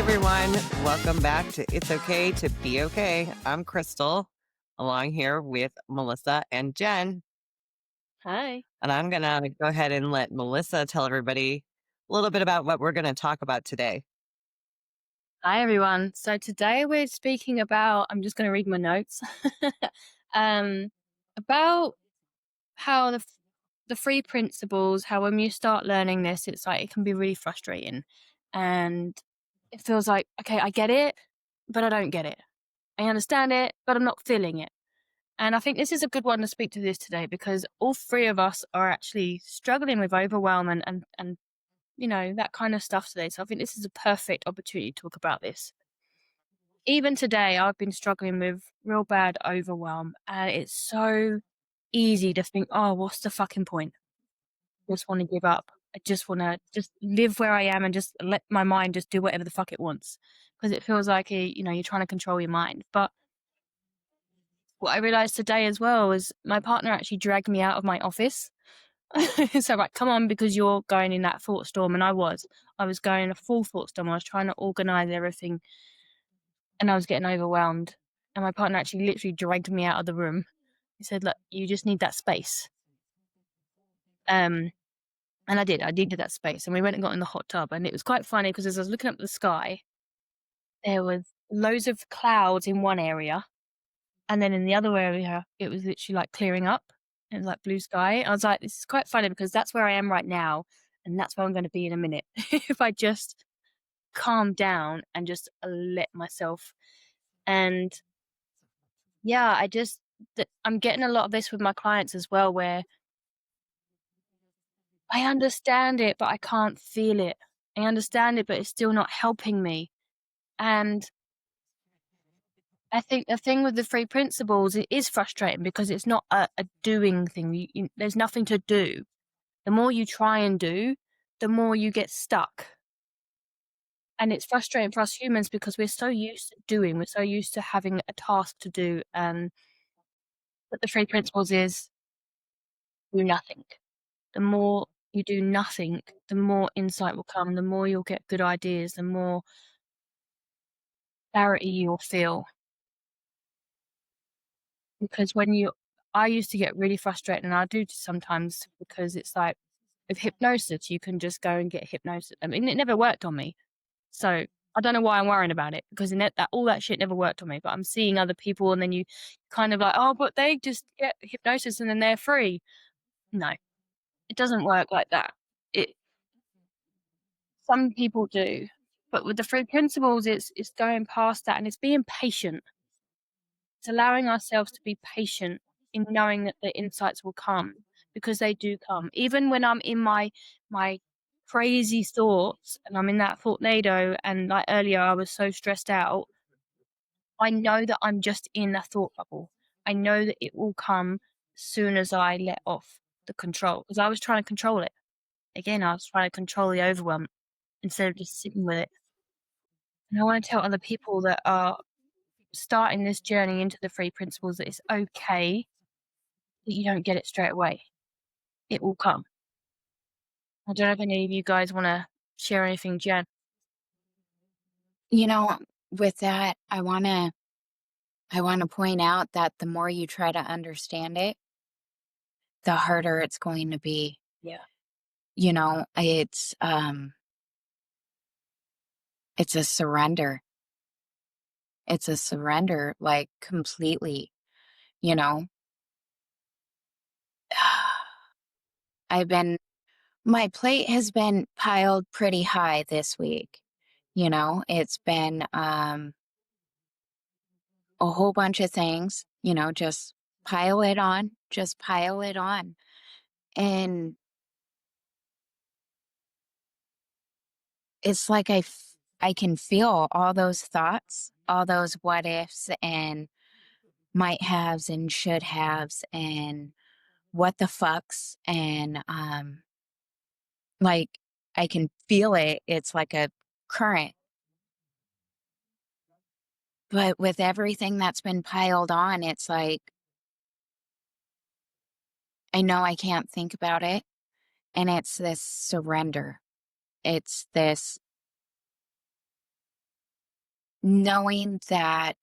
everyone. Welcome back to It's Okay to Be Okay. I'm Chrystal, along here with Melissa and Jen. Hi. And I'm going to go ahead and let Melissa tell everybody a little bit about what we're going to talk about today. Hi, everyone. So today we're speaking about, I'm just going to read my notes, um, about how the three principles, how when you start learning this, it's like it can be really frustrating. And it feels like, okay, I get it, but I don't get it. I understand it, but I'm not feeling it. And I think this is a good one to speak to this today because all three of us are actually struggling with overwhelm and that kind of stuff today. So I think this is a perfect opportunity to talk about this. Even today, I've been struggling with real bad overwhelm, and it's so easy to think, "Oh, what's the fucking point? Just want to give up. I just want to just live where I am and just let my mind just do whatever the fuck it wants." Because it feels like you're trying to control your mind. But what I realized today as well is my partner actually dragged me out of my office. So like, come on, because you're going in that thought storm, and I was going in a full thought storm. I was trying to organize everything and I was getting overwhelmed. And my partner actually literally dragged me out of the room. He said, "Look, you just need that space." Um, and I did. I needed that space. And we went and got in the hot tub. And it was quite funny because as I was looking up at the sky, there was loads of clouds in one area. And then in the other area, it was literally like clearing up. It was like blue sky. I was like, this is quite funny because that's where I am right now. And that's where I'm going to be in a minute. If I just calm down and just let myself. And yeah, I'm getting a lot of this with my clients as well, where I understand it, but I can't feel it. I understand it, but it's still not helping me. And I think the thing with the three principles, it is frustrating because it's not a doing thing. There's nothing to do. The more you try and do, the more you get stuck. And it's frustrating for us humans because we're so used to doing, we're so used to having a task to do. And but the three principles is do nothing. The more you do nothing, the more insight will come, the more you'll get good ideas, the more clarity you'll feel. Because I used to get really frustrated, and I do sometimes because it's like with hypnosis, you can just go and get hypnosis. I mean, it never worked on me. So I don't know why I'm worrying about it because all that shit never worked on me. But I'm seeing other people, and then you kind of like, oh, but they just get hypnosis and then they're free. No, it doesn't work like that. It Some people do, but with the three principles, it's going past that and it's being patient. It's allowing ourselves to be patient in knowing that the insights will come because they do come. Even when I'm in my crazy thoughts and I'm in that tornado, and like earlier, I was so stressed out. I know that I'm just in a thought bubble. I know that it will come as soon as I let off the control because I was trying to control it. Again, I was trying to control the overwhelm instead of just sitting with it. And I want to tell other people that are starting this journey into the three principles that it's okay that you don't get it straight away. It will come. I don't know if any of you guys want to share anything, Jen. You know, with that, I want to point out that the more you try to understand it, the harder it's going to be. Yeah. It's a surrender. It's a surrender, like, completely, you know. I've been My plate has been piled pretty high this week. It's been a whole bunch of things, just pile it on, just pile it on. And it's like I can feel all those thoughts, all those what ifs and might haves and should haves and what the fucks and like I can feel it. It's like a current. But with everything that's been piled on, it's like I know I can't think about it. And it's this surrender. It's this knowing that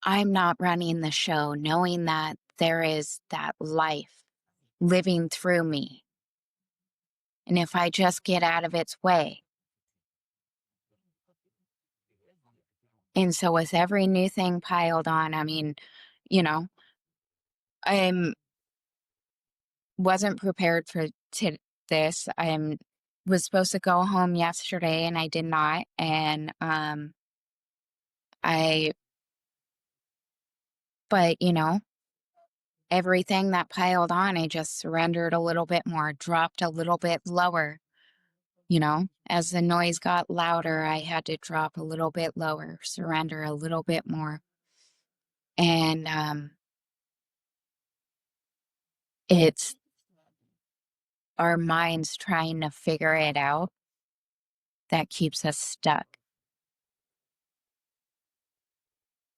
I'm not running the show, knowing that there is that life living through me. And if I just get out of its way. And so with every new thing piled on, I mean, you know, I'm wasn't prepared for this. I was supposed to go home yesterday and I did not. And I but everything that piled on, I just surrendered a little bit more, dropped a little bit lower. As the noise got louder, I had to drop a little bit lower, surrender a little bit more. And it's our minds trying to figure it out that keeps us stuck.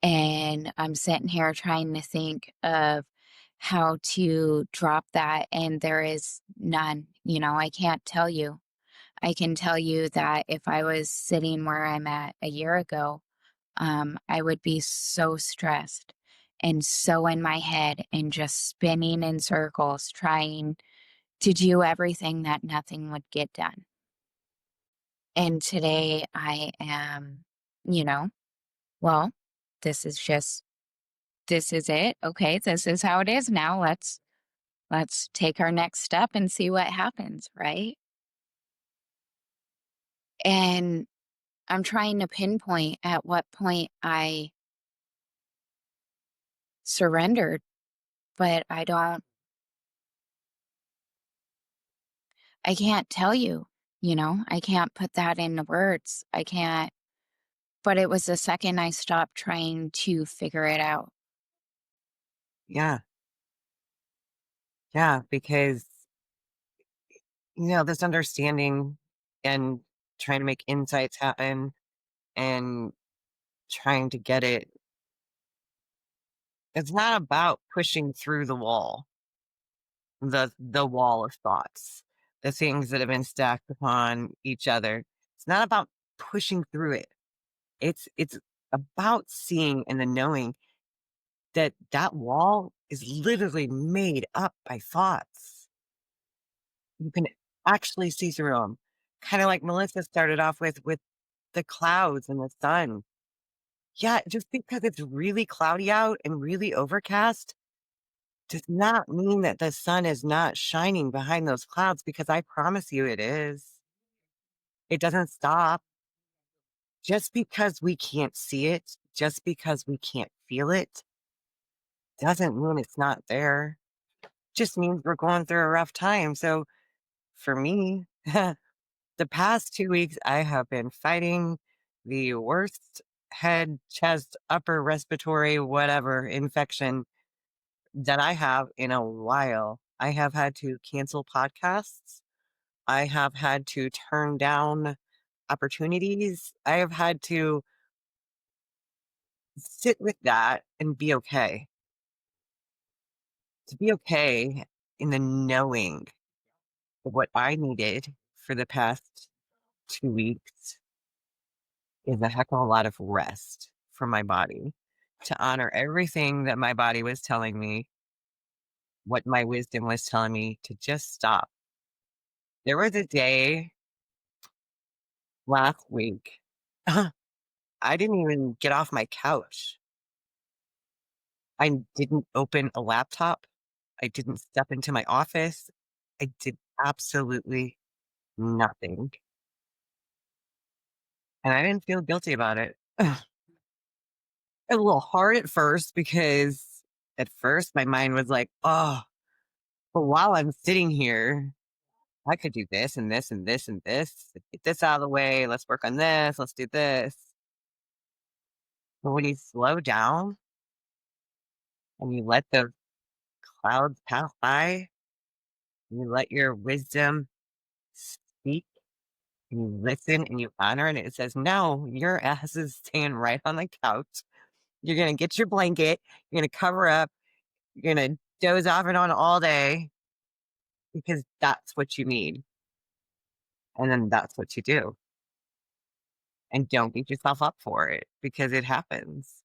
And I'm sitting here trying to think of how to drop that, and there is none. I can't tell you. I can tell you that if I was sitting where I'm at a year ago, I would be so stressed and so in my head and just spinning in circles, trying to do everything that nothing would get done. And today I am, you know, well, this is just this is it. Okay, this is how it is now. Let's take our next step and see what happens, right? And I'm trying to pinpoint at what point I surrendered, but I can't tell you, I can't put that into words. I can't, but it was the second I stopped trying to figure it out. Yeah. Yeah. Because, this understanding and trying to make insights happen and trying to get it, it's not about pushing through the wall of thoughts, the things that have been stacked upon each other. It's not about pushing through it. It's about seeing and then knowing that that wall is literally made up by thoughts. You can actually see through them. Kind of like Melissa started off with the clouds and the sun. Yeah, just because it's really cloudy out and really overcast does not mean that the sun is not shining behind those clouds, because I promise you it is. It doesn't stop. Just because we can't see it, just because we can't feel it, doesn't mean it's not there. Just means we're going through a rough time. So for me, the past 2 weeks, I have been fighting the worst head, chest, upper respiratory, whatever infection that I have in a while. I have had to cancel podcasts. I have had to turn down opportunities. I have had to sit with that and be okay. To be okay in the knowing of what I needed for the past 2 weeks is a heck of a lot of rest for my body, to honor everything that my body was telling me, what my wisdom was telling me to just stop. There was a day last week, I didn't even get off my couch. I didn't open a laptop. I didn't step into my office. I did absolutely nothing. And I didn't feel guilty about it. A little hard at first, because at first my mind was like, oh, but while I'm sitting here, I could do this and this and this and this. Get this out of the way. Let's work on this. Let's do this. But when you slow down and you let the clouds pass by, you let your wisdom speak, and you listen and you honor it, it says, no, your ass is staying right on the couch. You're going to get your blanket. You're going to cover up. You're going to doze off and on all day, because that's what you need. And then that's what you do. and don't beat yourself up for it because it happens.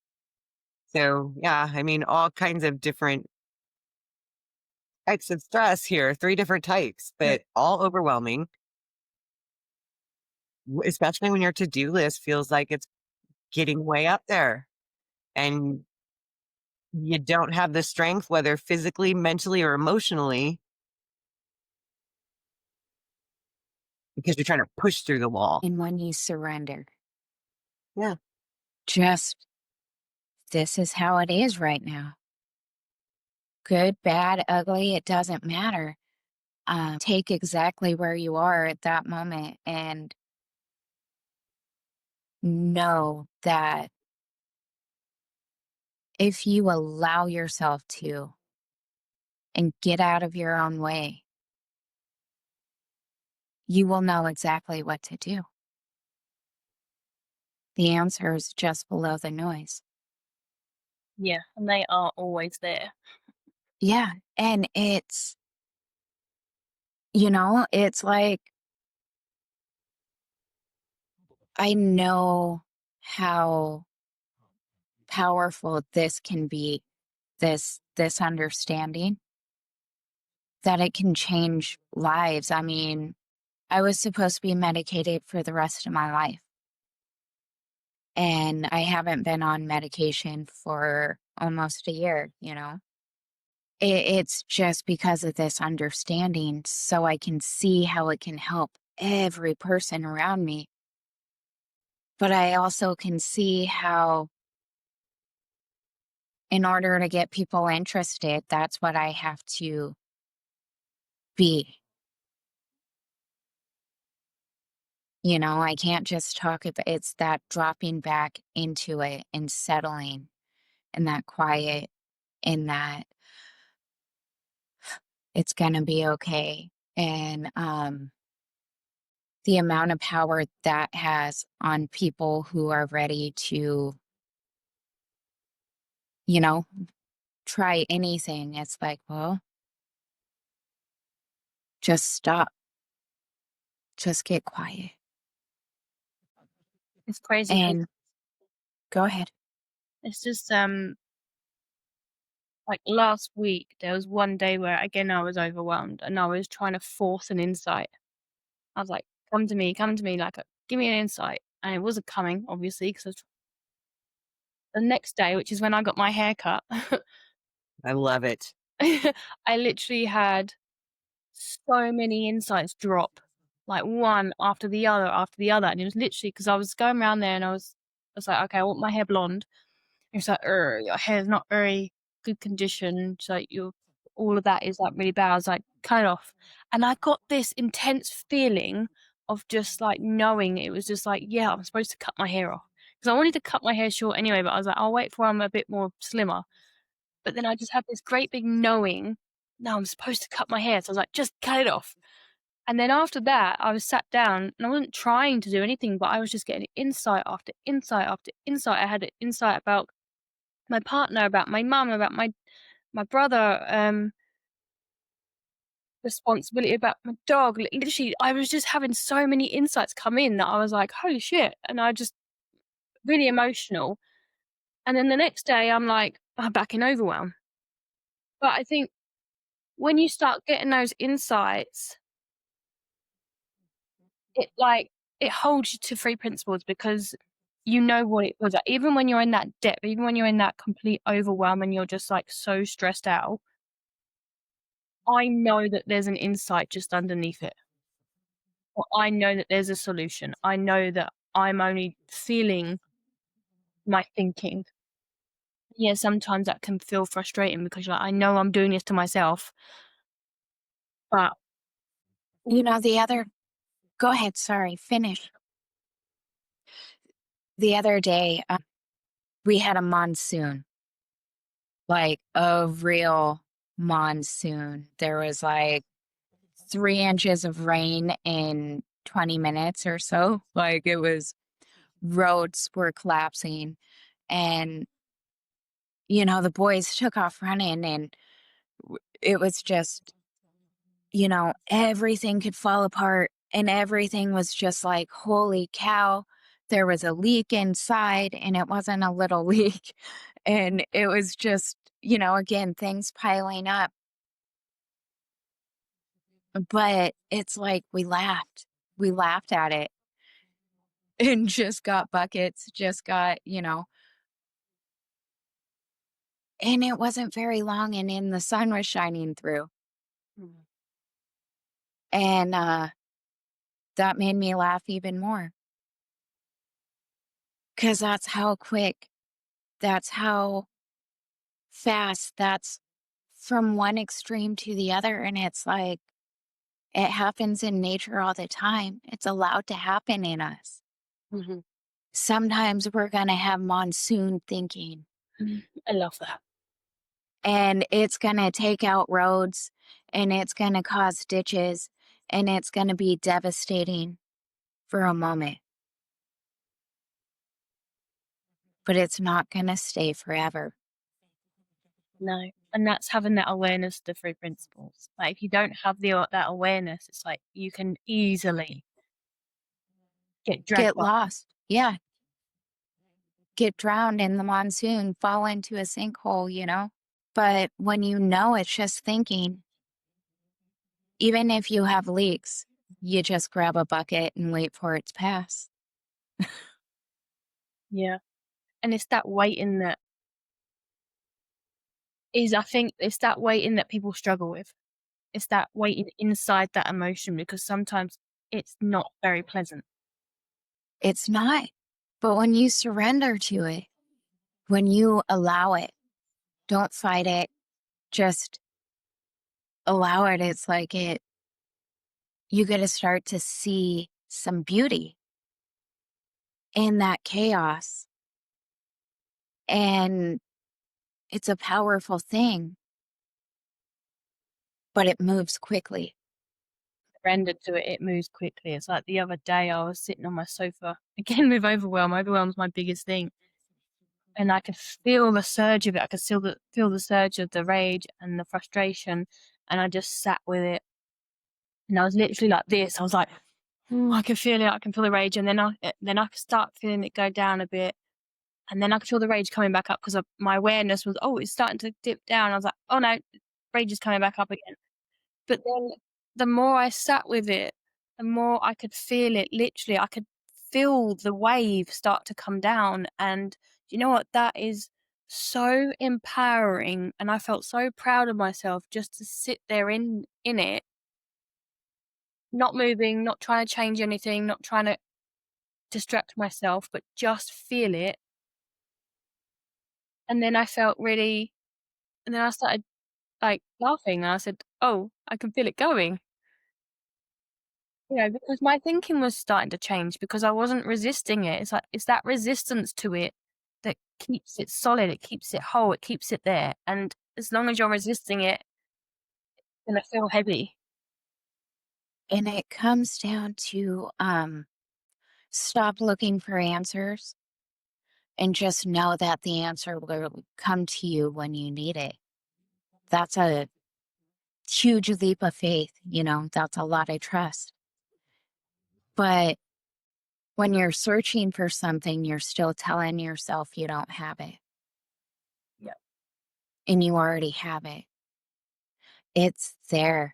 So, yeah, I mean, all kinds of different types of stress here, 3 different types, but all overwhelming, especially when your to-do list feels like it's getting way up there and you don't have the strength, whether physically, mentally, or emotionally, because you're trying to push through the wall. And when you surrender, Yeah. just this is how it is right now. Good, bad, ugly, it doesn't matter. Take exactly where you are at that moment and know that if you allow yourself to and get out of your own way, you will know exactly what to do. The answer is just below the noise. Yeah, and they are always there. Yeah. And it's like I know how powerful this can be, this understanding that it can change lives. I mean, I was supposed to be medicated for the rest of my life, and I haven't been on medication for almost a year. It's just because of this understanding, so I can see how it can help every person around me. But I also can see how, in order to get people interested, that's what I have to be. I can't just talk about it's that dropping back into it and settling and that quiet and that it's going to be okay. And the amount of power that has on people who are ready to, you know, try anything. It's like, well, just stop, just get quiet It's crazy because and go ahead. it's just, like last week, there was one day where again I was overwhelmed and I was trying to force an insight. I was like, come to me, like, give me an insight." And it wasn't coming, obviously, because the next day, which is when I got my hair cut, I love it. I literally had so many insights drop, like one after the other, and it was literally because I was going around there and I was like, "Okay, I want my hair blonde." And it's like, your hair's not very good condition, so you all of that is, like, really bad." I was like, "Cut it off." And I got this intense feeling of just, like, knowing it was just like, "Yeah, I'm supposed to cut my hair off." Because I wanted to cut my hair short anyway, but I was like, "I'll wait for I'm a bit more slimmer." But then I just had this great big knowing, "No, I'm supposed to cut my hair." So I was like, "Just cut it off." And then after that, I was sat down and I wasn't trying to do anything, but I was just getting insight after insight after insight. I had an insight about my partner, about my mum, about my brother, responsibility about my dog. Literally, I was just having so many insights come in that I was like, "Holy shit." And I just really emotional. And then the next day, I'm like, I'm back in overwhelm. But I think when you start getting those insights, it like it holds you to 3 principles because you know what it was. Like, even when you're in that depth, even when you're in that complete overwhelm and you're just, like, so stressed out, I know that there's an insight just underneath it. Or I know that there's a solution. I know that I'm only feeling my thinking. Yeah, sometimes that can feel frustrating because you're like, I know I'm doing this to myself, but The other, go ahead. Sorry, finish. The other day, we had a monsoon, like a real monsoon. There was like 3 inches of rain in 20 minutes or so. Like it was, roads were collapsing. And, the boys took off running, and it was just, everything could fall apart. And everything was just like, holy cow, there was a leak inside, and it wasn't a little leak. And it was just, again, things piling up. But it's like we laughed. We laughed at it and just got buckets, just got, and it wasn't very long, and then the sun was shining through. Mm. And that made me laugh even more because that's how quick, that's how fast, that's from one extreme to the other. And it's like it happens in nature all the time. It's allowed to happen in us. Mhm. Sometimes we're going to have monsoon thinking, I love that. and it's going to take out roads, and it's going to cause ditches, and it's going to be devastating for a moment, but it's not going to stay forever. No, and that's having that awareness of the 3 principles. Like, if you don't have that awareness, it's like you can easily get dragged Get by. lost. Yeah. Get drowned in the monsoon, fall into a sinkhole. But when it's just thinking, even if you have leaks, you just grab a bucket and wait for it to pass. Yeah, and it's that waiting that I think it's that waiting that people struggle with. It's that waiting inside that emotion because sometimes it's not very pleasant. It's not. But when you surrender to it, when you allow it, don't fight it, just allow it. It's like you get to start to see some beauty in that chaos. And it's a powerful thing, but it moves quickly. Surrender to it, it moves quickly. It's like the other day I was sitting on my sofa, again with Overwhelm. Overwhelm's my biggest thing. And I could feel the surge of it. I could feel the surge of the rage and the frustration, and I just sat with it. And I was literally like this. I was like, "Ooh, I can feel it. I can feel the rage." And then I could start feeling it go down a bit, and then I could feel the rage coming back up because my awareness was, oh, it's starting to dip down. I was like, oh no, rage is coming back up again. But then the more I sat with it, the more I could feel it. Literally, I could feel the wave start to come down. And you know what? That is so empowering. And I felt so proud of myself just to sit there in it, not moving, not trying to change anything, not trying to distract myself, but just feel it. And then I felt really, and then I started like laughing. And I said, oh, I can feel it going. Because my thinking was starting to change because I wasn't resisting it. It's like it's that resistance to it that keeps it solid, it keeps it whole, it keeps it there. And as long as you're resisting it, it's gonna feel heavy. And it comes down to stop looking for answers and just know that the answer will come to you when you need it. That's a huge leap of faith. That's a lot of trust. But when you're searching for something, you're still telling yourself you don't have it, Yeah. and you already have it. It's there.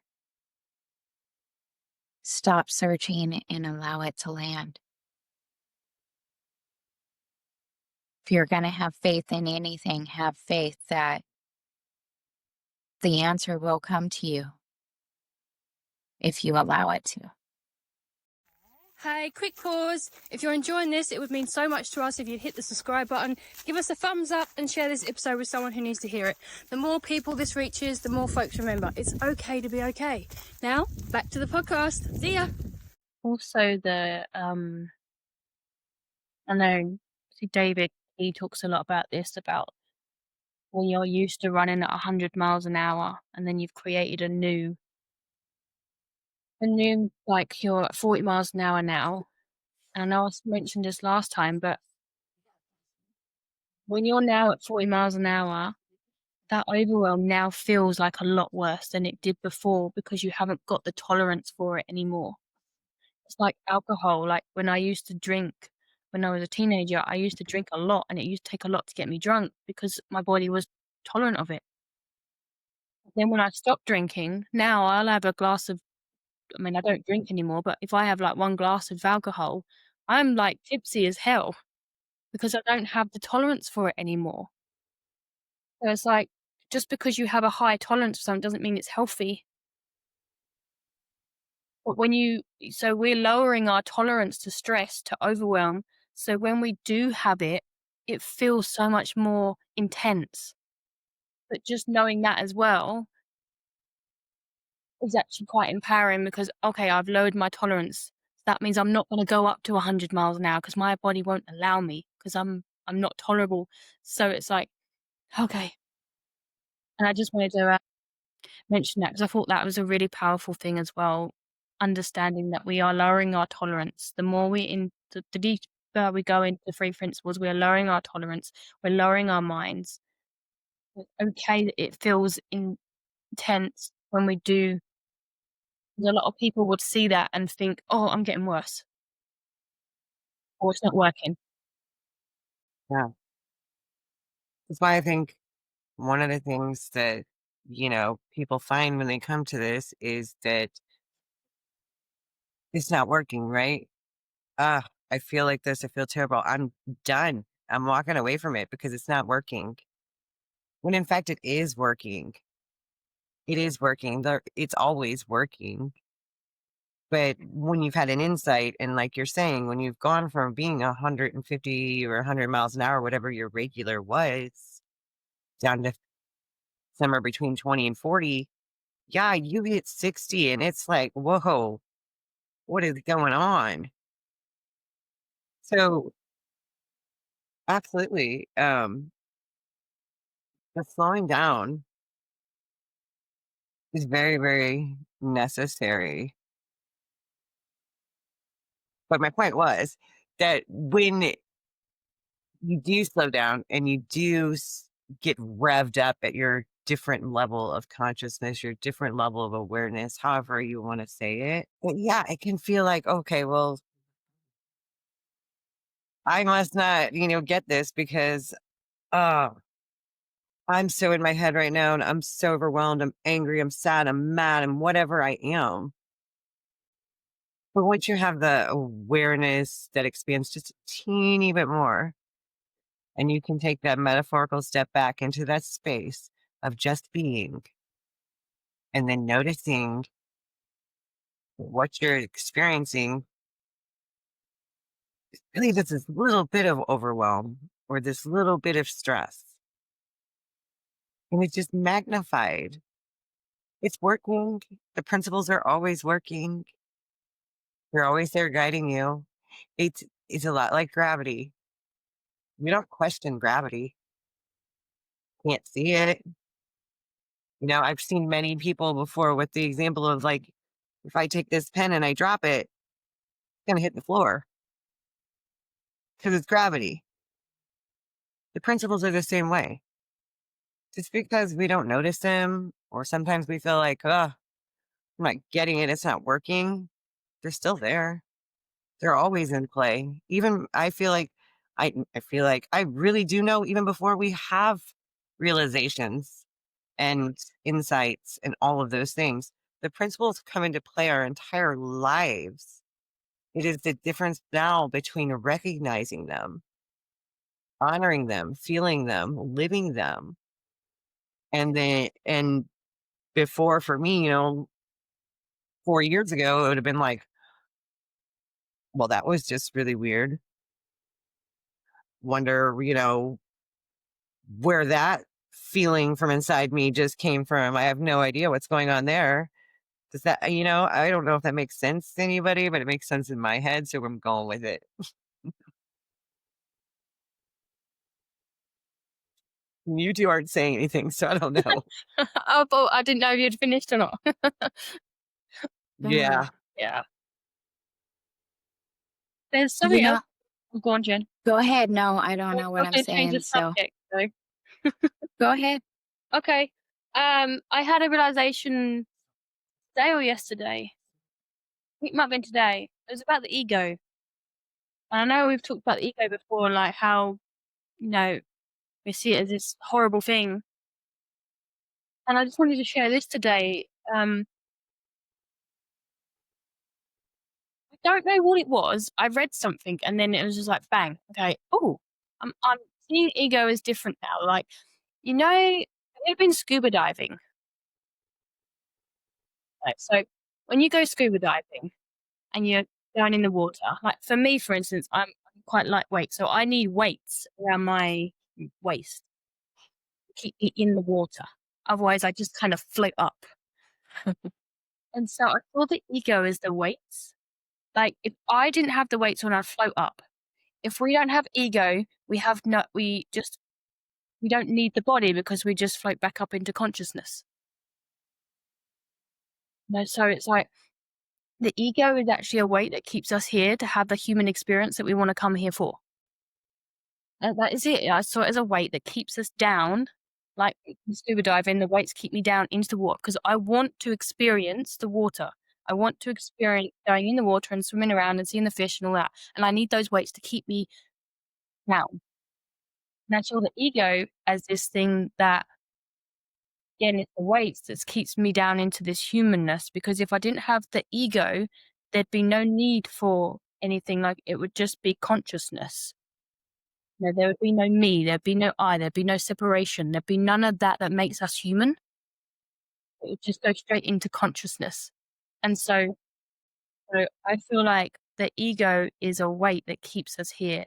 Stop searching and allow it to land. If you're going to have faith in anything, have faith that the answer will come to you if you allow it to. Hey, quick pause. If you're enjoying this, it would mean so much to us if you'd hit the subscribe button, give us a thumbs up, and share this episode with someone who needs to hear it. The more people this reaches, the more folks remember it's okay to be okay. Now, back to the podcast. See ya. Also, I know, see, David, he talks a lot about this, about when you're used to running at 100 miles an hour and then you've created like you're at 40 miles an hour now. And I know I mentioned this last time, but when you're now at 40 miles an hour, that overwhelm now feels like a lot worse than it did before because you haven't got the tolerance for it anymore. It's like alcohol. Like when I used to drink, when I was a teenager, I used to drink a lot, and it used to take a lot to get me drunk because my body was tolerant of it. Then when I stopped drinking, now I'll have a glass of I mean, I don't drink anymore, but if I have, like, 1 glass of alcohol, I'm, like, tipsy as hell because I don't have the tolerance for it anymore. So it's like, just because you have a high tolerance for something doesn't mean it's healthy. But when you so we're lowering our tolerance to stress, to overwhelm, so when we do have it, it feels so much more intense. But just knowing that as well is actually quite empowering because, okay, I've lowered my tolerance. That means I'm not gonna go up to 100 miles an hour because my body won't allow me because I'm not tolerable. So it's like, okay. And I just wanted to, mention that because I thought that was a really powerful thing as well, understanding that we are lowering our tolerance. The more we the deeper we go into the 3 principles, we are lowering our tolerance, we're lowering our minds. It's okay that it feels intense when we do 'cause a lot of people would see that and think, "Oh, I'm getting worse," or "It's not working." Yeah. That's why I think one of the things that, people find when they come to this is that it's not working, right? Ah, I feel like this. I feel terrible. I'm done. I'm walking away from it because it's not working. When in fact, it is working. It is working. It's always working. But when you've had an insight, and like you're saying, when you've gone from being 150 or 100 miles an hour, whatever your regular was, down to somewhere between 20 and 40, yeah, you hit 60 and it's like, whoa, what is going on? So, absolutely. The slowing down is very, very necessary. But my point was that when you do slow down and you do get revved up at your different level of consciousness, your different level of awareness, however you want to say it. But yeah, it can feel like, okay, well, I must not, get this because uh I'm so in my head right now and I'm so overwhelmed. I'm angry, I'm sad, I'm mad, and whatever I am. But once you have the awareness that expands just a teeny bit more, and you can take that metaphorical step back into that space of just being and then noticing what you're experiencing, really just this little bit of overwhelm or this little bit of stress. And it's just magnified. It's working. The principles are always working. They're always there guiding you. It's a lot like gravity. We don't question gravity. Can't see it. I've seen many people before with the example of like, if I take this pen and I drop it, it's gonna hit the floor because it's gravity. The principles are the same way. Just because we don't notice them, or sometimes we feel like, oh, I'm not getting it, it's not working, they're still there. They're always in play. Even I feel like I really do know even before we have realizations and insights and all of those things, the principles come into play our entire lives. It is the difference now between recognizing them, honoring them, feeling them, living them. And before for me, 4 years ago, it would have been like, well, that was just really weird. Wonder, where that feeling from inside me just came from. I have no idea what's going on there. Does that, I don't know if that makes sense to anybody, but it makes sense in my head. So I'm going with it. You two aren't saying anything. So I don't know. I thought I didn't know if you'd finished or not. Mm, Yeah. yeah. There's You something else know, oh, go on, Jen. go ahead. No, I don't know I what was I'm gonna change the saying, so subject, so go ahead. okay. I had a realization today or yesterday. I think it might have been today. It was about the ego. And I know we've talked about the ego before, like how, you know, we see it as this horrible thing. And I just wanted to share this today. I don't know what it was. I read something and then it was just like, bang, okay. Oh, I'm seeing ego as different now. Like, have you been scuba diving? Like, so when you go scuba diving and you're down in the water, like for me, for instance, I'm quite lightweight. So I need weights around my waist to keep me in the water. Otherwise, I just kind of float up. And so I saw the ego as the weights. Like, if I didn't have the weights on, I'd float up. If we don't have ego, we don't need the body because we just float back up into consciousness. No, so it's like the ego is actually a weight that keeps us here to have the human experience that we want to come here for. That is it. I saw it as a weight that keeps us down. Like scuba diving, the weights keep me down into the water because I want to experience the water. I want to experience going in the water and swimming around and seeing the fish and all that. And I need those weights to keep me down. And I saw the ego as this thing that, again, it's the weights that keeps me down into this humanness. Because if I didn't have the ego, there'd be no need for anything. Like it would just be consciousness. No, there would be no me, there'd be no I, there'd be no separation, there'd be none of that that makes us human. It would just go straight into consciousness. And so I feel like the ego is a weight that keeps us here.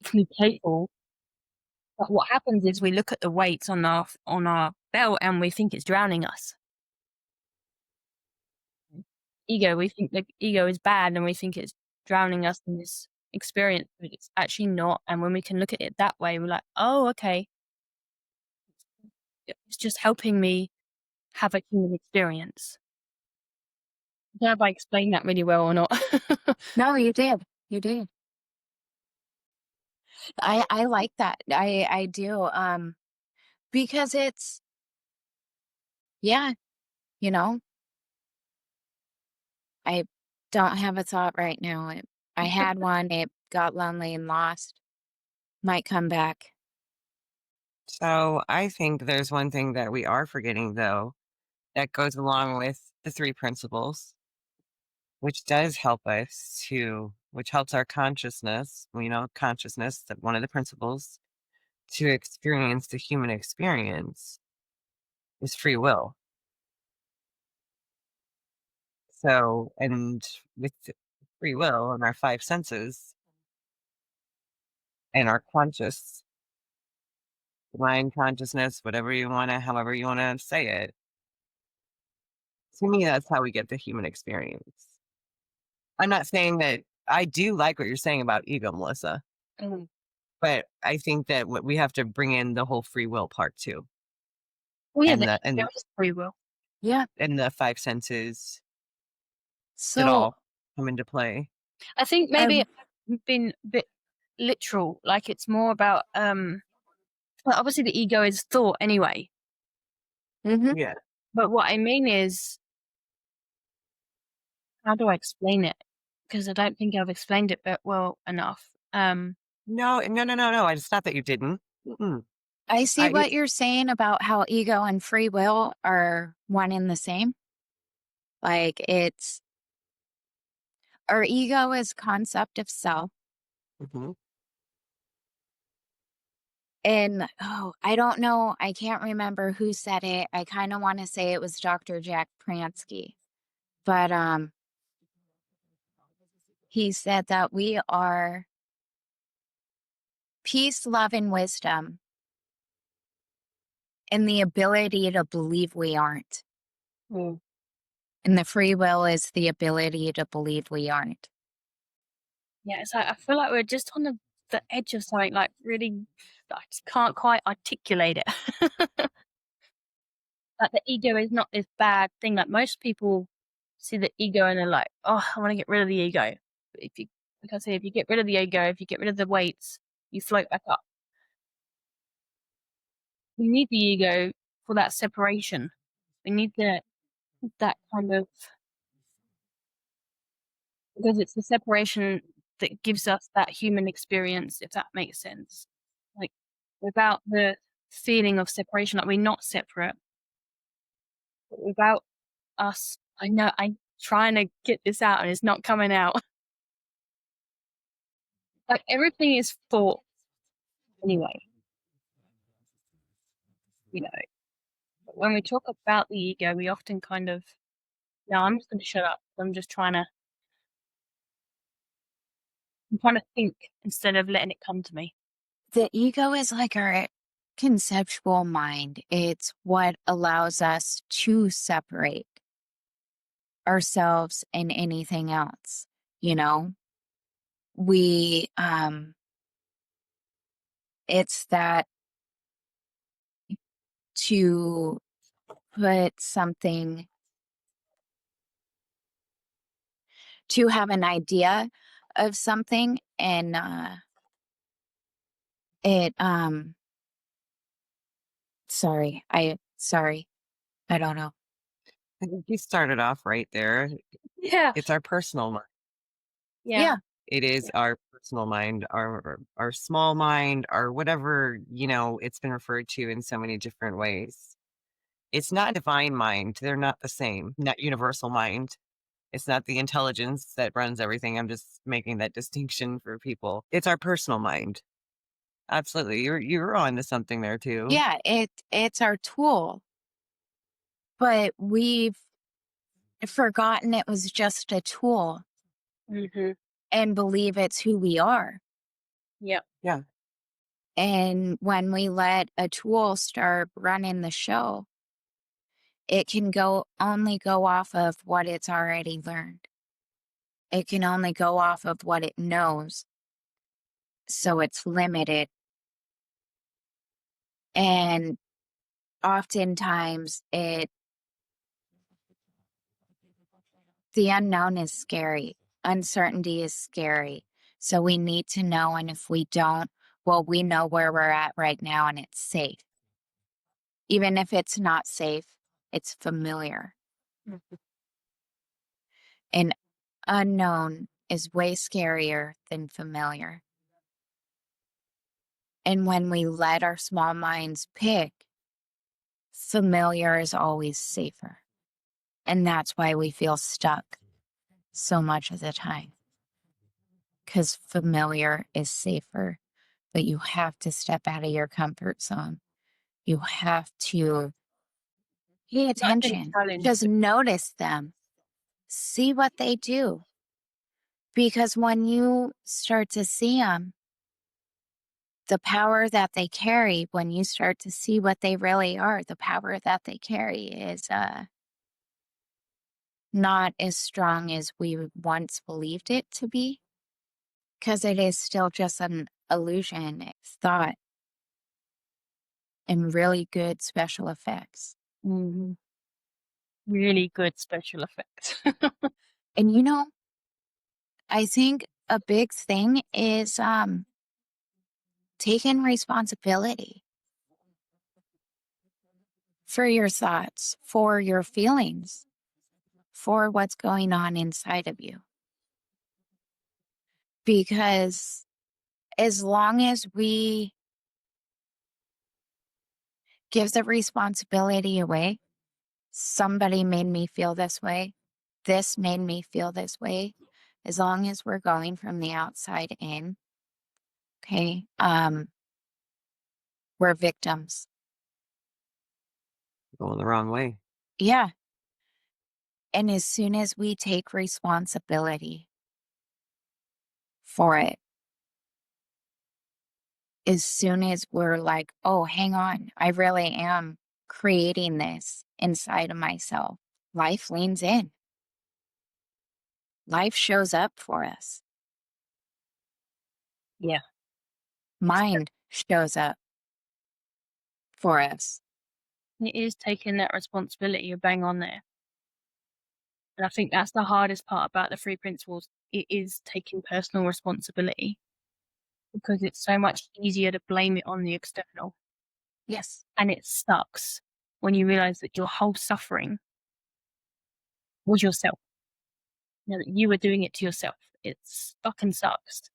It can be playful, but what happens is we look at the weights on our belt and we think it's drowning us. Ego, we think the ego is bad and we think it's drowning us in this experience, but it's actually not. And when we can look at it that way, we're like, oh, okay, it's just helping me have a human experience. I don't know if I explained that really well or not. No, you did. You did. I like that. I do. Because it's yeah, you know, I don't have a thought right now. I had one, it got lonely and lost. Might come back. So I think there's one thing that we are forgetting, though, that goes along with the three principles, which does help us which helps our consciousness, consciousness, that one of the principles to experience the human experience is free will. So, and with free will and our five senses and our conscious mind consciousness, however you want to say it, to me, that's how we get the human experience. I'm not saying that I do like what you're saying about ego, Melissa, Mm. but I think that what we have to bring in the whole free will part too, Well, yeah, and the there is free will. Yeah. and the five senses that So all come into play. I think I maybe I've been a bit literal, like it's more about, well, obviously the ego is thought anyway, mhm. Yeah. but what I mean is, how do I explain it? Because I don't think I've explained it well enough. No, no, no, no, no. It's not that you didn't. Mm-mm. I see I, what it's, you're saying about how ego and free will are one and the same. Like it's our ego is concept of self. mhm. And oh, I don't know, I can't remember who said it. I kind of want to say it was Dr. Jack Pransky. But he said that we are peace, love, and wisdom, and the ability to believe we aren't. Mm. And the free will is the ability to believe we aren't. Yeah, it's like I feel like we're just on the edge of something, like really, I just can't quite articulate it. Like the ego is not this bad thing. Like most people see the ego and they're like, "Oh, I want to get rid of the ego." But if you, like I say, if you get rid of the ego, if you get rid of the weights, you float back up. We need the ego for that separation. We need that kind of because it's the separation that gives us that human experience, if that makes sense. Like, without the feeling of separation, like, we're not separate, but without us, I know I'm trying to get this out and it's not coming out. Like, everything is thought anyway, you know? But when we talk about the ego, we often kind of, no, I'm just gonna shut up. I'm trying to think instead of letting it come to me. The ego is like our conceptual mind. It's what allows us to separate ourselves and anything else. You know, we, it's that to put something, to have an idea of something and, it, sorry, I don't know. I think you started off right there. Yeah. It's our personal mind. Yeah. Yeah, It is our personal mind, our small mind, or whatever, it's been referred to in so many different ways. It's not divine mind. They're not the same. Not universal mind. It's not the intelligence that runs everything. I'm just making that distinction for people. It's our personal mind. Absolutely. You're on to something there too. yeah, it's our tool, but we've forgotten it was just a tool Mhm. and believe it's who we are. Yep. Yeah. And when we let a tool start running the show, it can only go off of what it's already learned. It can only go off of what it knows. So it's limited. And oftentimes the unknown is scary. Uncertainty is scary. So we need to know. And if we don't, well, we know where we're at right now and it's safe. Even if it's not safe, it's familiar. Mhm. And unknown is way scarier than familiar. And when we let our small minds pick, familiar is always safer. And that's why we feel stuck so much of the time. Because familiar is safer, but you have to step out of your comfort zone. You have to pay Not been attention, challenged. just notice them, see what they do. Because when you start to see them, the power that they carry, when you start to see what they really are, the power that they carry is not as strong as we once believed it to be, because it is still just an illusion, it's thought, and really good special effects. Mhm. Really good special effects. And I think a big thing is taking responsibility for your thoughts, for your feelings, for what's going on inside of you. Because as long as we give the responsibility away, somebody made me feel this way, this made me feel this way, as long as we're going from the outside in, okay, we're victims. Going the wrong way. Yeah. And as soon as we take responsibility for it, as soon as we're like, oh, hang on, I really am creating this inside of myself, life leans in. Life shows up for us. Yeah. Mind shows up for us. It is taking that responsibility. You're bang on there. And I think that's the hardest part about the three principles. It is taking personal responsibility because it's so much easier to blame it on the external. Yes. And it sucks when you realize that your whole suffering was yourself. You know, that you were doing it to yourself. It's fucking sucks.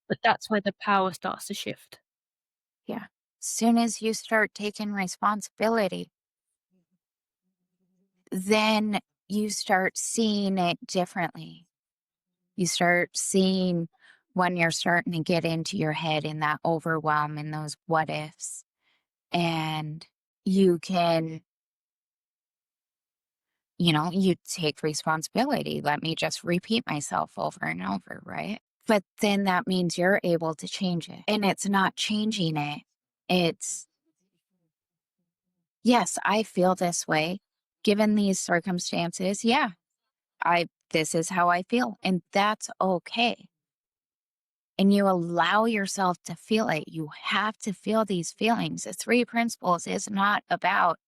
But that's where the power starts to shift. Yeah. Soon as you start taking responsibility, then you start seeing it differently. You start seeing when you're starting to get into your head in that overwhelm and those what ifs. And you can, you take responsibility. Let me just repeat myself over and over, right? But then that means you're able to change it. And it's not changing it. It's, yes, I feel this way. Given these circumstances, yeah, this is how I feel. And that's okay. And you allow yourself to feel it. You have to feel these feelings. The three principles is not about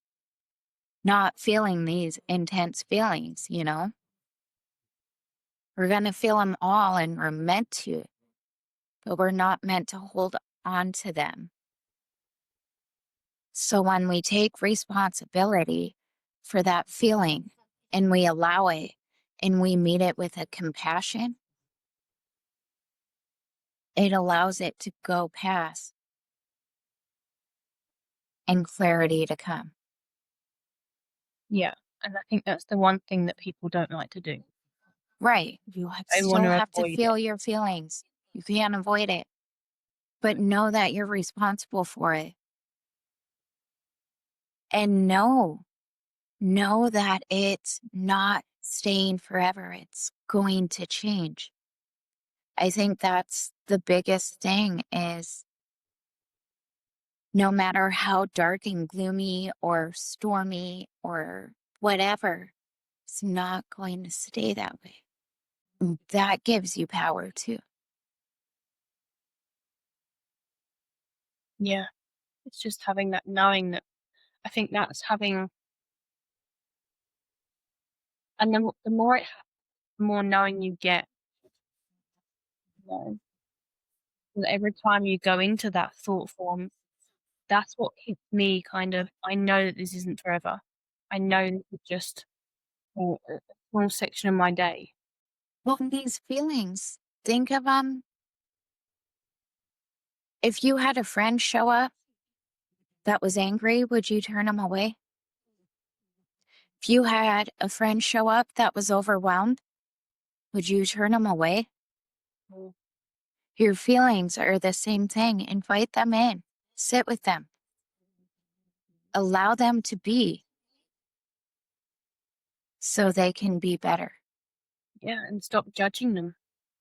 not feeling these intense feelings, We're going to feel them all and we're meant to, but we're not meant to hold on to them. So when we take responsibility for that feeling and we allow it and we meet it with a compassion, it allows it to go past and clarity to come. Yeah. And I think that's the one thing that people don't like to do. Right. They want Still to have to avoid it. feel your feelings. You can't avoid it, but know that you're responsible for it. And know that it's not staying forever. It's going to change. I think that's the biggest thing is no matter how dark and gloomy or stormy or whatever, it's not going to stay that way. And that gives you power too. Yeah. It's just having that knowing that I think that's having, and the more the more knowing you get, you know, and every time you go into that thought form, that's what keeps me kind of, I know that this isn't forever. I know this is just a small section of my day. Well, these feelings, think of them. If you had a friend show up that was angry, would you turn them away? If you had a friend show up that was overwhelmed, would you turn them away? Mm. Your feelings are the same thing. Invite them in, sit with them, allow them to be so they can be better. Yeah, and stop judging them.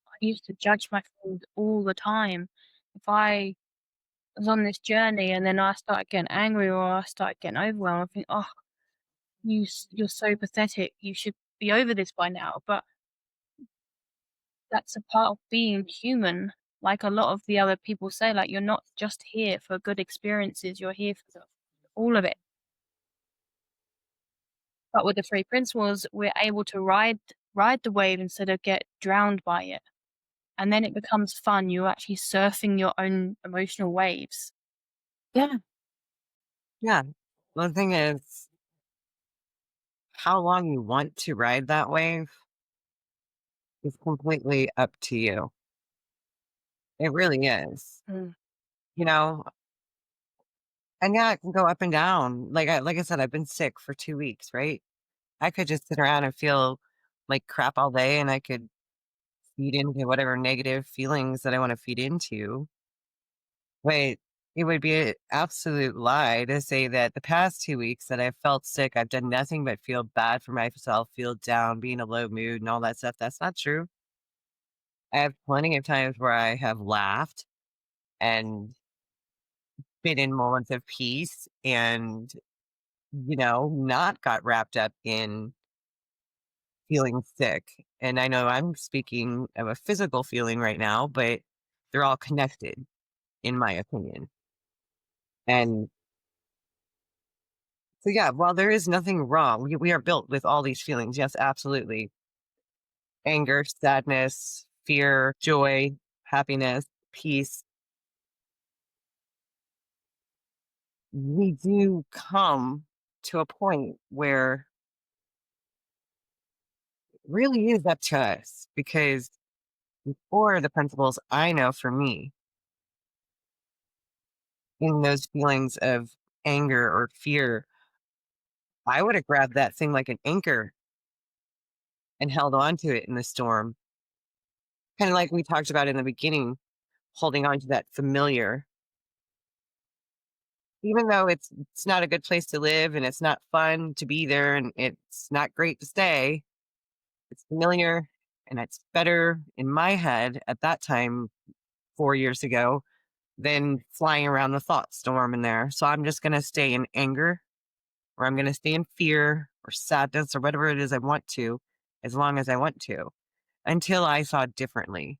I used to judge my friends all the time. If I was on this journey and then I started getting angry or I started getting overwhelmed, I think, "Oh, you're so pathetic. You should be over this by now." But that's a part of being human. Like a lot of the other people say, like, you're not just here for good experiences, you're here for all of it. But with the 3 principles, we're able to ride the wave instead of get drowned by it. And then it becomes fun. You're actually surfing your own emotional waves. Yeah. Yeah. Well, the thing is, how long you want to ride that wave is completely up to you. It really is. Mm. You know, and yeah, it can go up and down. Like I said, I've been sick for 2 weeks, right? I could just sit around and feel like crap all day and I could feed into whatever negative feelings that I want to feed into. But it would be an absolute lie to say that the past 2 weeks that I've felt sick, I've done nothing but feel bad for myself, feel down, be in a low mood and all that stuff. That's not true. I have plenty of times where I have laughed and been in moments of peace and, not got wrapped up in feeling sick. And I know I'm speaking of a physical feeling right now, but they're all connected, in my opinion. And so, yeah, while there is nothing wrong, we are built with all these feelings. Yes, absolutely. Anger, sadness, fear, joy, happiness, peace. We do come to a point where really is up to us because for the principles I know for me, in those feelings of anger or fear, I would have grabbed that thing like an anchor and held on to it in the storm. Kind of like we talked about in the beginning, holding on to that familiar, even though it's not a good place to live and it's not fun to be there and it's not great to stay. It's familiar and it's better in my head at that time 4 years ago than flying around the thought storm in there. So I'm just going to stay in anger or I'm going to stay in fear or sadness or whatever it is I want to, as long as I want to, until I saw differently.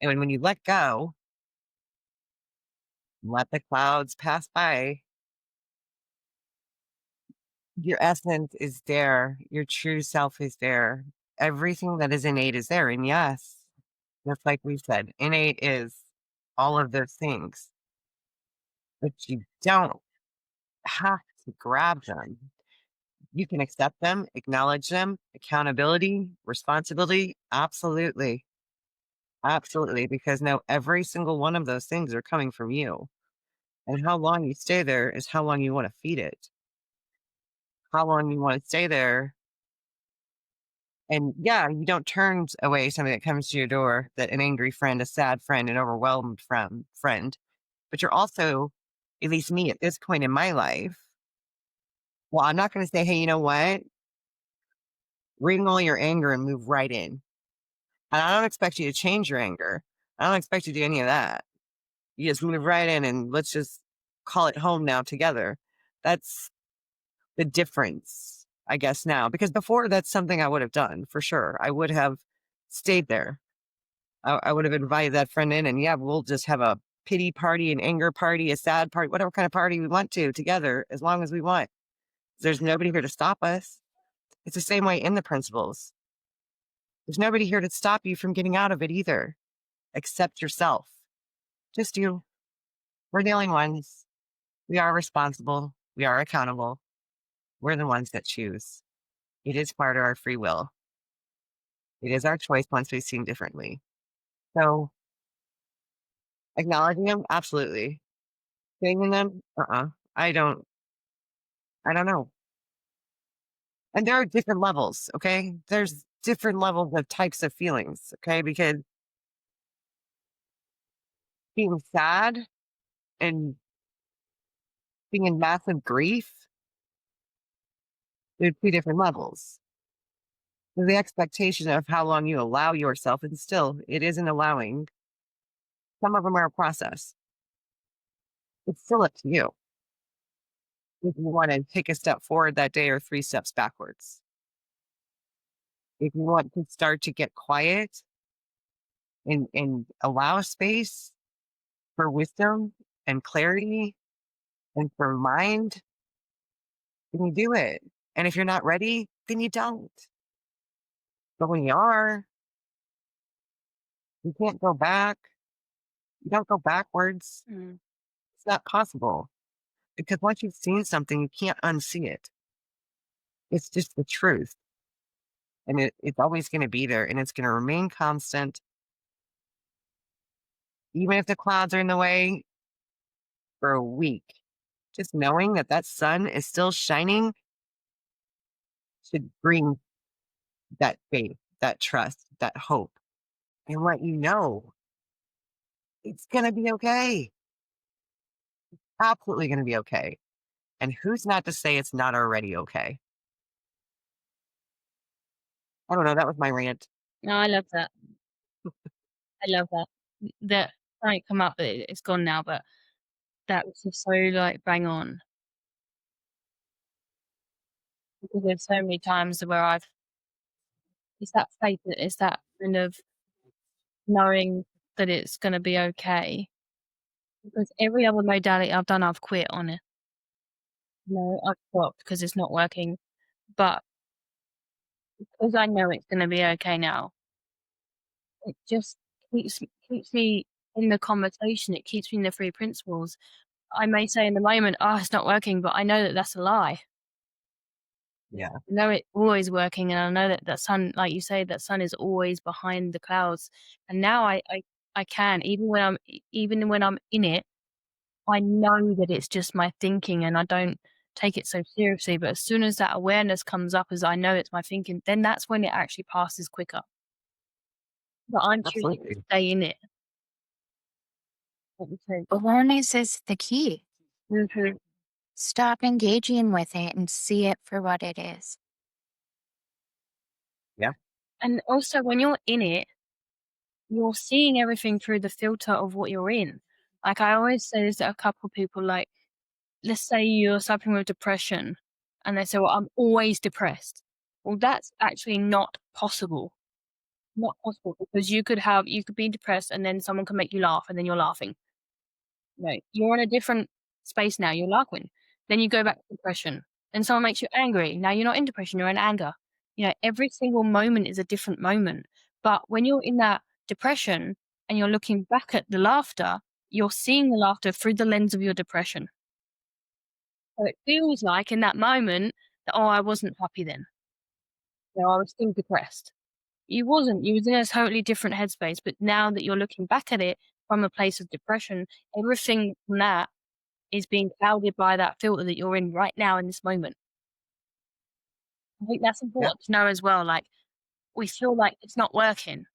And when you let go, let the clouds pass by, your essence is there, your true self is there. Everything that is innate is there. And yes, just like we said, innate is all of those things, but you don't have to grab them. You can accept them, acknowledge them, accountability, responsibility. Absolutely. Absolutely. Because no, every single one of those things are coming from you. And how long you stay there is how long you want to feed it, how long you want to stay there. And yeah, you don't turn away something that comes to your door, that an angry friend, a sad friend, an overwhelmed friend. But you're also, at least me at this point in my life, well, I'm not going to say, hey, you know what? Bring all your anger and move right in. And I don't expect you to change your anger. I don't expect you to do any of that. You just move right in and let's just call it home now together. That's the difference, I guess, now. Because before, that's something I would have done for sure. I would have stayed there. I would have invited that friend in and yeah, we'll just have a pity party, an anger party, a sad party, whatever kind of party we want to together as long as we want. There's nobody here to stop us. It's the same way in the principles. There's nobody here to stop you from getting out of it either, except yourself. Just you. We're the only ones. We are responsible. We are accountable. We're the ones that choose. It is part of our free will. It is our choice once we've seen differently. So acknowledging them, absolutely. Saying them, I don't, I don't know. And there are different levels, okay? There's different levels of types of feelings, okay? Because being sad and being in massive grief, they're two different levels. So the expectation of how long you allow yourself, and still, it isn't allowing. Some of them are a process. It's still up to you if you want to take a step forward that day or three steps backwards. If you want to start to get quiet and allow space for wisdom and clarity and for mind, then you do it. And if you're not ready, then you don't. But when you are, you can't go back. You don't go backwards. Mm. It's not possible because once you've seen something, you can't unsee it. It's just the truth. And it's always going to be there and it's going to remain constant. Even if the clouds are in the way for a week, just knowing that that sun is still shining should bring that faith, that trust, that hope, and let you know it's going to be okay. Absolutely going to be okay. And who's not to say it's not already okay? I don't know. That was my rant. No, I love that. I love that. That might come up, but it's gone now, but that was just so, like, bang on. Because there's so many times where I've it's that faith, it's that kind of knowing that it's gonna be okay. Because every other modality I've done, I've quit on it. I've stopped because it's not working. But because I know it's gonna be okay now, it just keeps me in the conversation. It keeps me in the free principles. I may say in the moment, "Oh, it's not working," but I know that that's a lie. Yeah, I know it's always working, and I know that that sun, like you say, that sun is always behind the clouds. And now I can, even when I'm in it, I know that it's just my thinking, and I don't take it so seriously. But as soon as that awareness comes up, as I know it's my thinking, then that's when it actually passes quicker. But I'm choosing to absolutely. stay in it. What you say? Awareness is the key. Mhm. Stop engaging with it and see it for what it is. Yeah, And also, when you're in it, you're seeing everything through the filter of what you're in. Like, I always say this to a couple people, like, let's say you're suffering with depression, and they say, "Well, I'm always depressed." Well, that's actually not possible. Not possible, because you could be depressed, and then someone can make you laugh, and then you're laughing. No, you're in a different space now, you're laughing. Then you go back to depression, and someone makes you angry. Now you're not in depression, you're in anger. Every single moment is a different moment. But when you're in that depression and you're looking back at the laughter, you're seeing the laughter through the lens of your depression. So it feels like in that moment that, "Oh, I wasn't happy then. I was still depressed." You wasn't. You was in a totally different headspace. But now that you're looking back at it from a place of depression, everything from that is being clouded by that filter that you're in right now in this moment. I think that's yeah, important to know as well. Like, we feel like it's not working,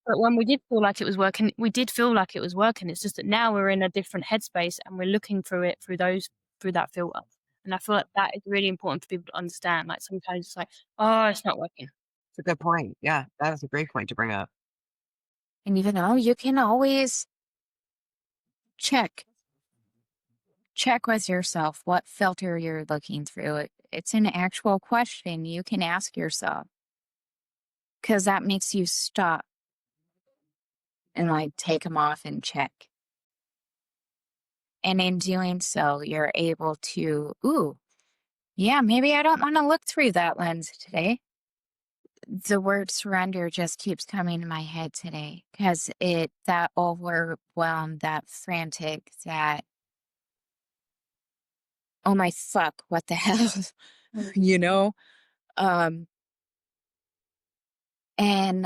but when we did feel like it was working, we did feel like it was working. It's just that now we're in a different headspace and we're looking through it through that filter. And I feel like that is really important for people to understand. Like, sometimes it's like, "Oh, it's not working." it's a good point. Yeah, that is a great point to bring up. And even though you can always check, check with yourself what filter you're looking through. It's an actual question you can ask yourself because that makes you stop and like take them off and check. And in doing so, you're able to, ooh, yeah, maybe I don't want to look through that lens today. The word surrender just keeps coming to my head today because that overwhelm, that frantic, that, oh my fuck, what the hell, Mm. you know? Um, and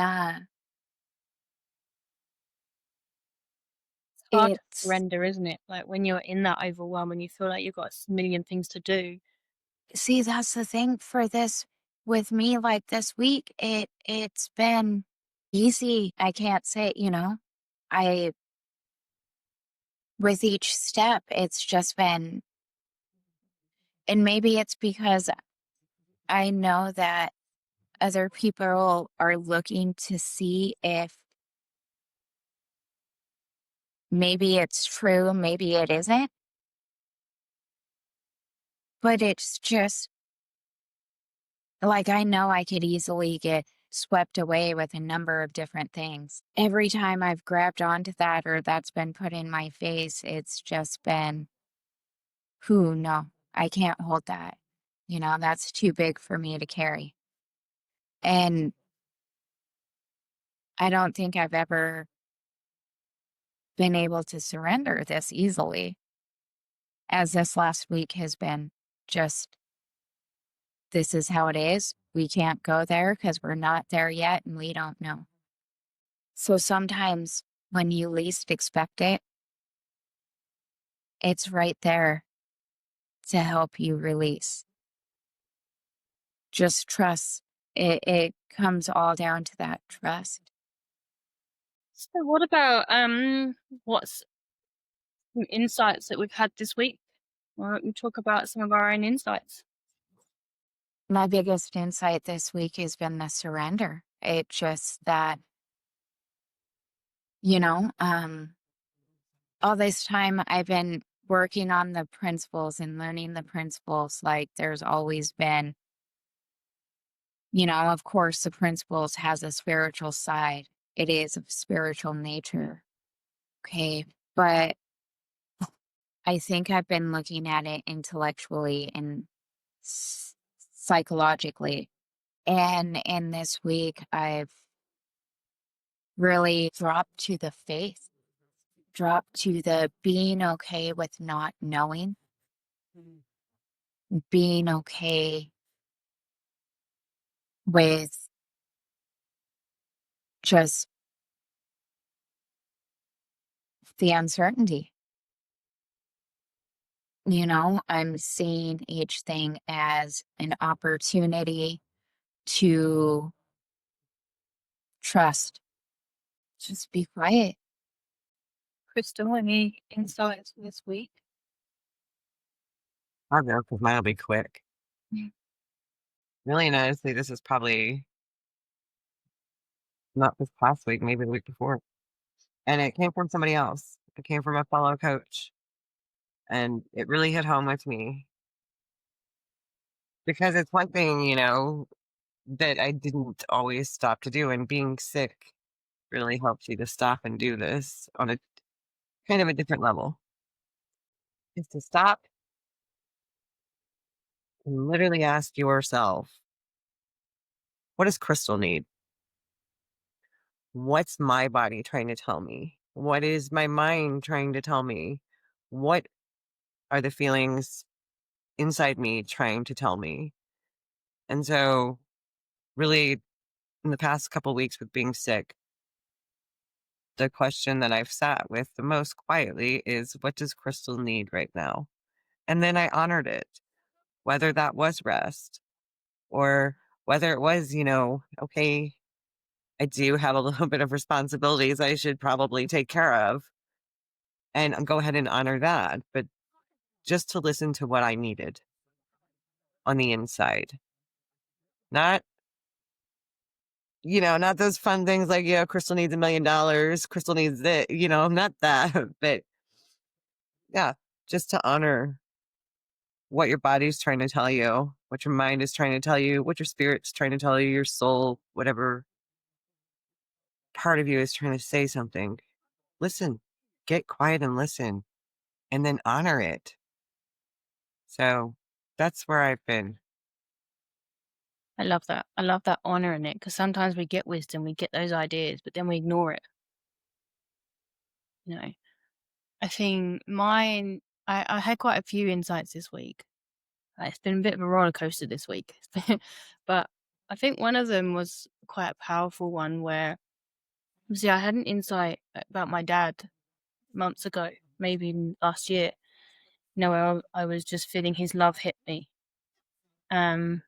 It's hard to it's, surrender, isn't it? Like, when you're in that overwhelm and you feel like you've got a million things to do. see, that's the thing for this with me, like this week, it's been easy. I can't say, I, with each step, it's just been, and maybe it's because I know that other people are looking to see if maybe it's true, maybe it isn't, but it's just like I know I could easily get swept away with a number of different things. Every time I've grabbed onto that or that's been put in my face, it's just been, who, no, I can't hold that. That's too big for me to carry. And I don't think I've ever been able to surrender this easily as this last week has been. Just, this is how it is. We can't go there because we're not there yet and we don't know. So sometimes when you least expect it, it's right there to help you release. Just trust. It comes all down to that trust. So what about, what's some insights that we've had this week? Why don't we talk about some of our own insights? My biggest insight this week has been the surrender. It just that, you know, um, all this time I've been working on the principles and learning the principles. Like there's always been, of course, the principles has a spiritual side. It is of spiritual nature. Okay. But I think I've been looking at it intellectually and psychologically. And in this week, I've really dropped to the faith, dropped to the being okay with not knowing, being okay with just the uncertainty. I'm seeing each thing as an opportunity to trust. Just be quiet. Crystal, any insights for this week? I'll go because mine will be quick. Mm. Really and honestly, this is probably not this past week, maybe the week before. And it came from somebody else. It came from a fellow coach. And it really hit home with me because it's one thing, that I didn't always stop to do. And being sick really helps you to stop and do this on a kind of a different level. Is to stop and literally ask yourself, what does Crystal need? What's my body trying to tell me? What is my mind trying to tell me? What are the feelings inside me trying to tell me? And so, really, in the past couple weeks with being sick, the question that I've sat with the most quietly is, what does Crystal need right now? And then I honored it, whether that was rest or whether it was, okay, I do have a little bit of responsibilities I should probably take care of and go ahead and honor that. But just to listen to what I needed on the inside, not, not those fun things like, Crystal needs $1 million, Crystal needs this, not that, but yeah, just to honor what your body's trying to tell you, what your mind is trying to tell you, what your spirit's trying to tell you, your soul, whatever part of you is trying to say something. Listen, get quiet and listen, and then honor it. So that's where I've been. I love that. I love that honoring it because sometimes we get wisdom, we get those ideas, but then we ignore it. You know, I think mine, I had quite a few insights this week. It's been a bit of a roller coaster this week, but I think one of them was quite a powerful one where, see, I had an insight about my dad months ago, maybe last year, where I was just feeling his love hit me. Um,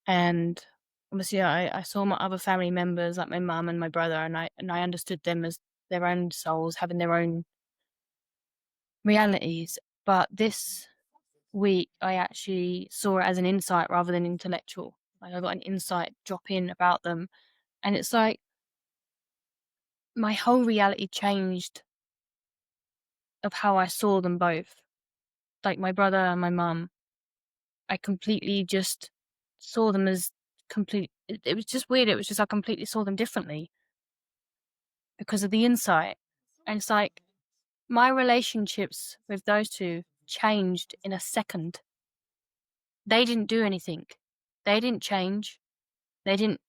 and obviously I saw my other family members, like my mum and my brother, and I understood them as their own souls having their own realities. But this week, I actually saw it as an insight rather than intellectual. Like I got an insight drop in about them, and it's like my whole reality changed of how I saw them both. Like my brother and my mum, I completely just saw them as complete. It was just weird. It was just I completely saw them differently because of the insight. And it's like my relationships with those two changed in a second. They didn't do anything. They didn't change. They didn't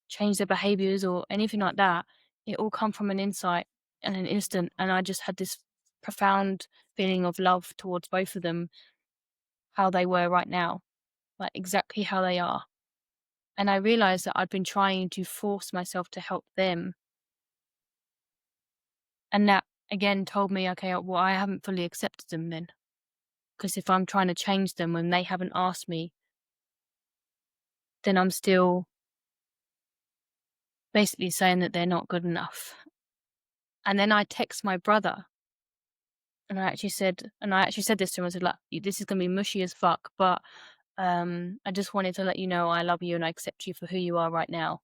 change their behaviors or anything like that. It all come from an insight and an instant. And I just had this profound feeling of love towards both of them, how they were right now, like exactly how they are. And I realized that I'd been trying to force myself to help them. And that again told me, okay, well, I haven't fully accepted them then. Because if I'm trying to change them when they haven't asked me, then I'm still basically saying that they're not good enough. And then I text my brother and I actually said this to him. I said, like, this is going to be mushy as fuck, but I just wanted to let you know I love you and I accept you for who you are right now.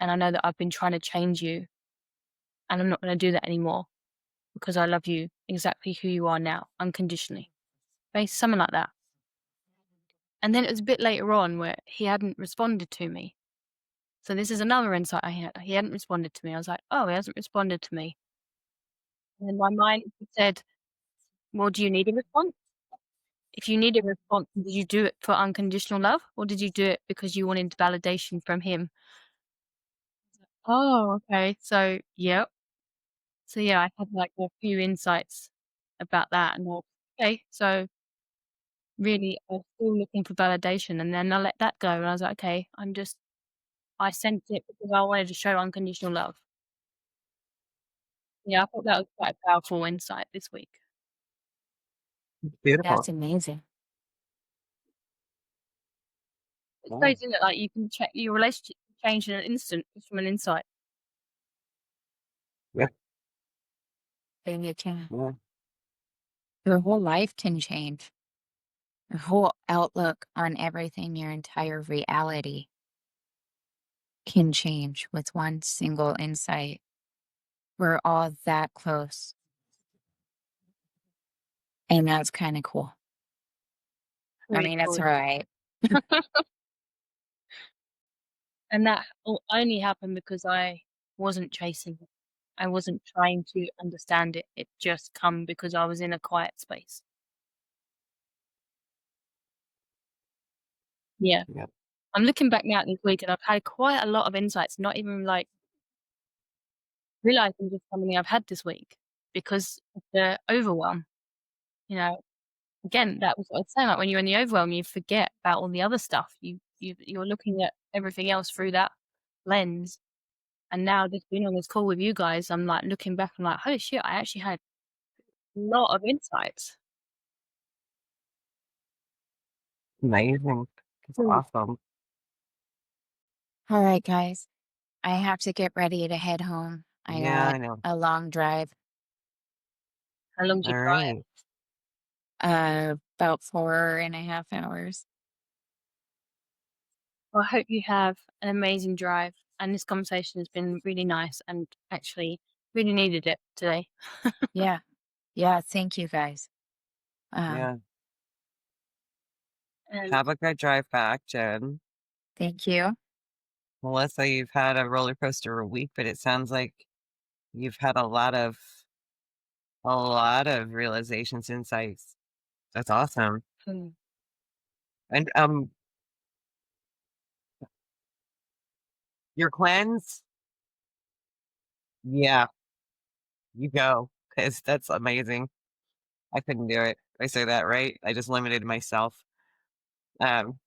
And I know that I've been trying to change you and I'm not going to do that anymore because I love you exactly who you are now, unconditionally. Basically, something like that. And then it was a bit later on where he hadn't responded to me. So this is another insight I had. He hadn't responded to me. I was like, oh, he hasn't responded to me. And then my mind said, well, do you need a response? If you need a response, did you do it for unconditional love or did you do it because you wanted validation from him? Oh, okay. So, yep. So, yeah, I had like a few insights about that. And okay, so really I was still looking for validation, and then I let that go, and I was like, "Okay, I sent it because I wanted to show unconditional love." Yeah, I thought that was quite a powerful insight this week. Beautiful. That's amazing. It's Yeah. crazy, isn't it? Like, you can check your relationship can change in an instant just from an insight. Yeah. And you can. Yeah. Your whole life can change. Your whole outlook on everything, your entire reality can change with one single insight. We're all that close. And that's kind of cool. I Really mean, that's cool. right. And that only happened because I wasn't chasing it. I wasn't trying to understand it. It just come because I was in a quiet space. Yeah. Yeah. I'm looking back now at this week and I've had quite a lot of insights, not even like realizing just how many I've had this week because of the overwhelm. You know, again, that was what I was saying. Like when you're in the overwhelm, you forget about all the other stuff. You're looking at everything else through that lens. And now just being on this call with you guys, I'm like looking back, I'm like, holy shit, I actually had a lot of insights. Amazing. It's Hmm. awesome. All right, guys. I have to get ready to head home. I Yeah, got I know. a long drive, How long did you All drive? right. about 4.5 hours. Well, I hope you have an amazing drive. And this conversation has been really nice and actually really needed it today. Yeah. Yeah. Thank you, guys. Um, Yeah. And Have a good drive back, Jen. thank you. Melissa, you've had a roller coaster week, but it sounds like you've had a lot of realizations, insights. That's awesome. hmm, And your cleanse, yeah, you go. Cause that's amazing. I couldn't do it. I say that right. I just limited myself. Um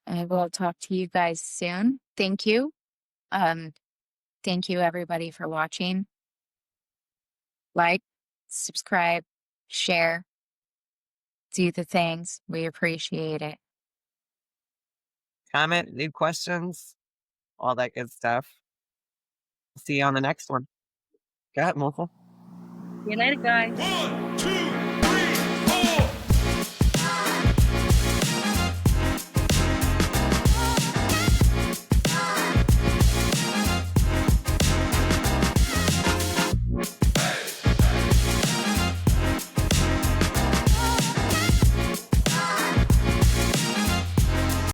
I will talk to you guys soon. Thank you. Um, thank you, everybody, for watching. Like, subscribe, share, do the things. We appreciate it. comment, leave questions, all that good stuff. See you on the next one. Go ahead, Melissa. see you later, guys. 1, 2,